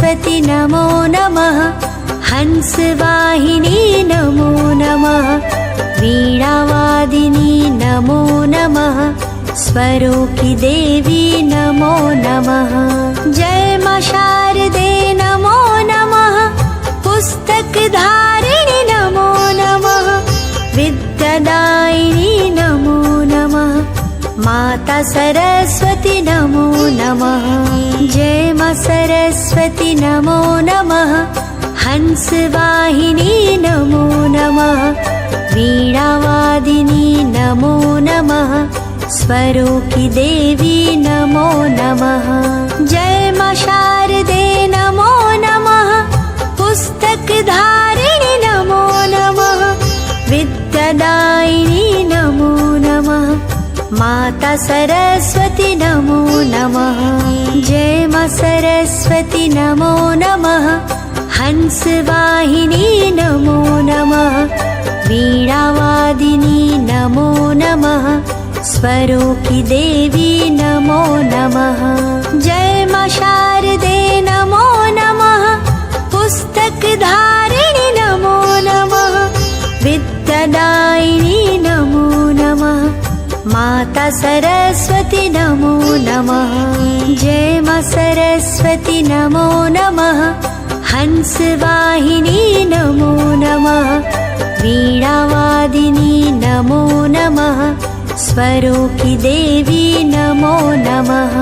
सरस्वती नमो नमः। हंसवाहिनी नमो नमः। वीणावादिनी नमो नमः। स्वरूपी देवी नमो नमः। जय मां शारदे नमो नमः। पुस्तकधारिणी नमो नमः। विद्यादायिनी नमो नमः। माता सरस्वती नमो नमः। जय मां सरस्वती नमो नमः। हंसवाहिनी नमो नमः। वीणावादिनी नमो नमः। स्वरूपी देवी नमो नमः। जय मां शारदे नमो नमः। पुस्तकधारिणी नमो नमः। विद्यादायिनी नमो नमः। माता सरस्वती नमो नमः। जय मां सरस्वती नमो नमः। हंसवाहिनी नमो नमः। वीणावादिनी नमो नमः। स्वरूपी देवी नमो नमः। जय मां शारदे नमो नमः। पुस्तकधारिणी नमो नमः। विद्यादायिनी नमो नमः। माता सरस्वती नमो नमः। जय मां सरस्वती नमो नमः। हंसवाहिनी नमो नमः। वीणावादिनी नमो नमः। स्वरूपी देवी नमो नमः।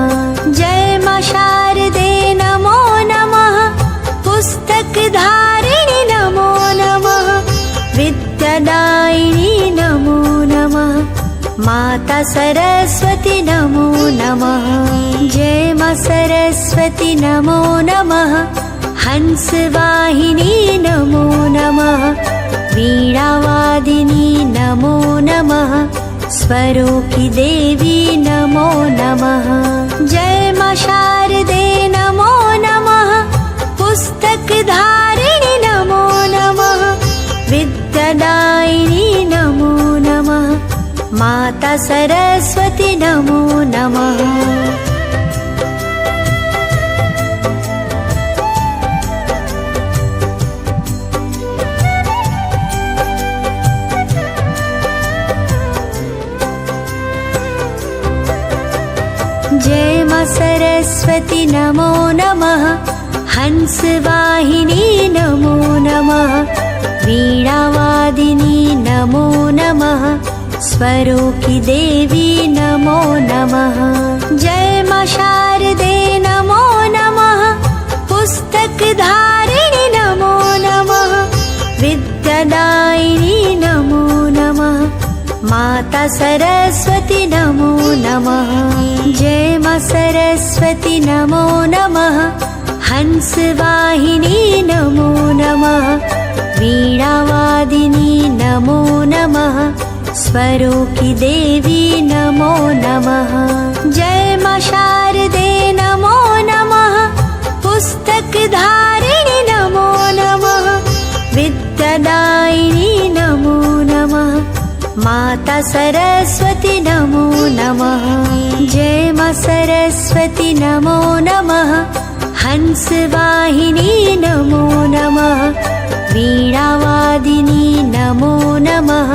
जय मां शारदे नमो नमः। पुस्तकधारिणी नमो नमः। विद्यादायिनी नमो नमः। माता सरस्वती नमो नमः। जय मां सरस्वती नमो नमः। हंसवाहिनी नमो नमः। वीणावादिनी नमो नमः। स्वरूपी देवी नमो नमः। जय मां शारदे नमो नमः। पुस्तकधारिणी नमो नमः। विद्यादायिनी नमो नमः। माता सरस्वती नमो नमः। जय मां सरस्वती नमो नमः। हंसवाहिनी नमो नमः। वीणावादिनी नमो नमः। स्वरूपी देवी नमो नमः। जय मां शारदे नमो नमः। पुस्तकधारिणी नमो नमः। विद्यादायिनी नमो नमः। माता सरस्वती नमो नमः। जय मां सरस्वती नमो नमः। हंसवाहिनी नमो नमः। वीणावादिनी नमो नमः। स्वरूपी देवी नमो नमः। जय मां शारदे नमो नमः। पुस्तकधारिणी नमो नमः। विद्यादायिनी नमो नमः। माता सरस्वती नमो नमः। जय मां सरस्वती नमो नमः। हंसवाहिनी नमो नमः। वीणावादिनी नमो नमः।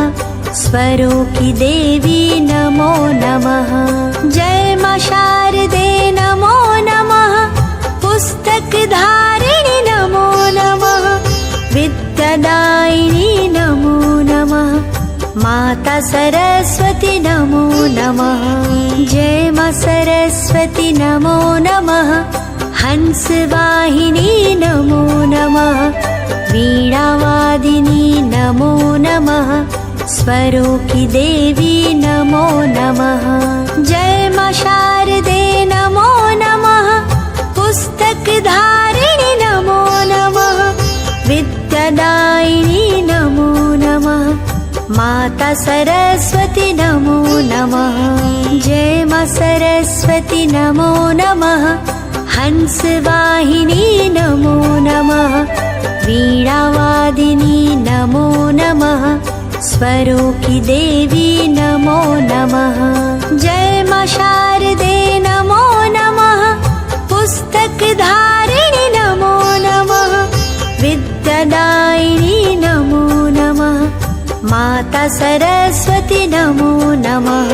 स्वरूपी देवी नमो नमः। जय मां शारदे नमो नमः। पुस्तकधारिणी नमो नमः। विद्यादायिनी नमो नमः। माता सरस्वती नमो नमः। जय मां सरस्वती नमो नमः। हंसवाहिनी नमो नमः। वीणावादिनी नमो नमः। स्वरूपी देवी नमो नमः। जय मां शारदे नमो नमः। पुस्तकधारिणी नमो नमः। विद्यादायिनी नमो नमः। माता सरस्वती नमो नमः। जय मां सरस्वती नमो नमः। हंसवाहिनी नमो नमः। वीणावादिनी नमो नमः। स्वरूपी देवी नमो नमः। जय मां शारदे नमो नमः। पुस्तकधारिणी नमो माता सरस्वती नमो नमः।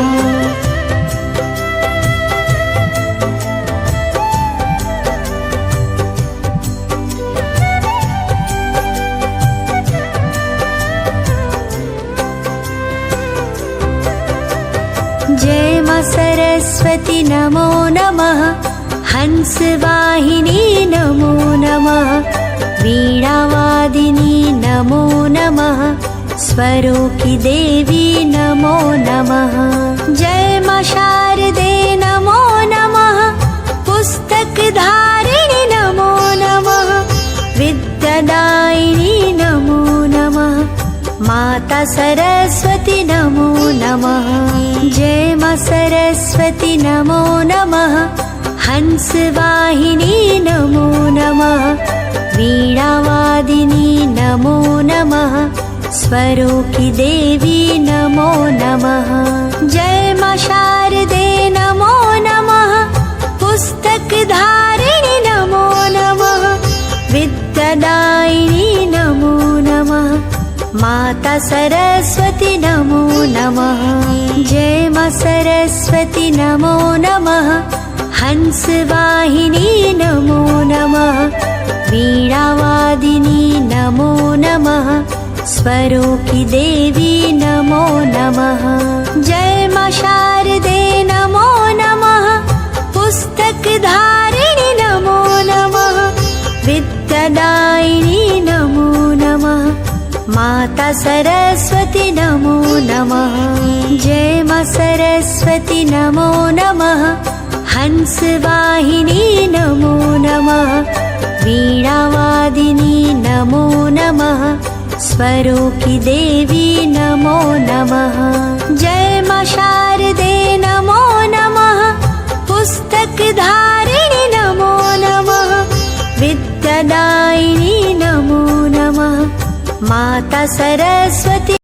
जय मां सरस्वती नमो नमः। हंसवाहिनी नमो नमः। वीणावादिनी नमो नमः। स्वरों की देवी नमो नमः। जय मां शारदे नमो नमः। पुस्तक धारिणी नमो नमः। विद्यादायिनी नमो नमः। माता सरस्वती नमो नमः। जय मां सरस्वती नमो नमः। हंसवाहिनी नमो नमः। वीणावादिनी नमो नमः। स्वरों की देवी नमो नमः। जय मां शारदे नमो नमः। पुस्तक धारिणी नमो नमः। विद्यादायिनी नमो नमः। माता सरस्वती नमो नमः। जय मां सरस्वती नमो नमः। हंसवाहिनी नमो नमः। वीणावादिनी नमो नमः। स्वरों की देवी नमो नमः। जय मां शारदे नमो नमः। पुस्तक धारिणी नमो नमः। विद्यादायिनी नमो नमः। माता सरस्वती नमो नमः। जय मां सरस्वती नमो नमः। हंसवाहिनी नमो नमः। वीणावादिनी नमो नमः। स्वरों की देवी नमो नमः। जय मां शारदे नमो नमः। पुस्तक धारिणी नमो नमः। विद्यादायिनी नमो नमः। माता सरस्वती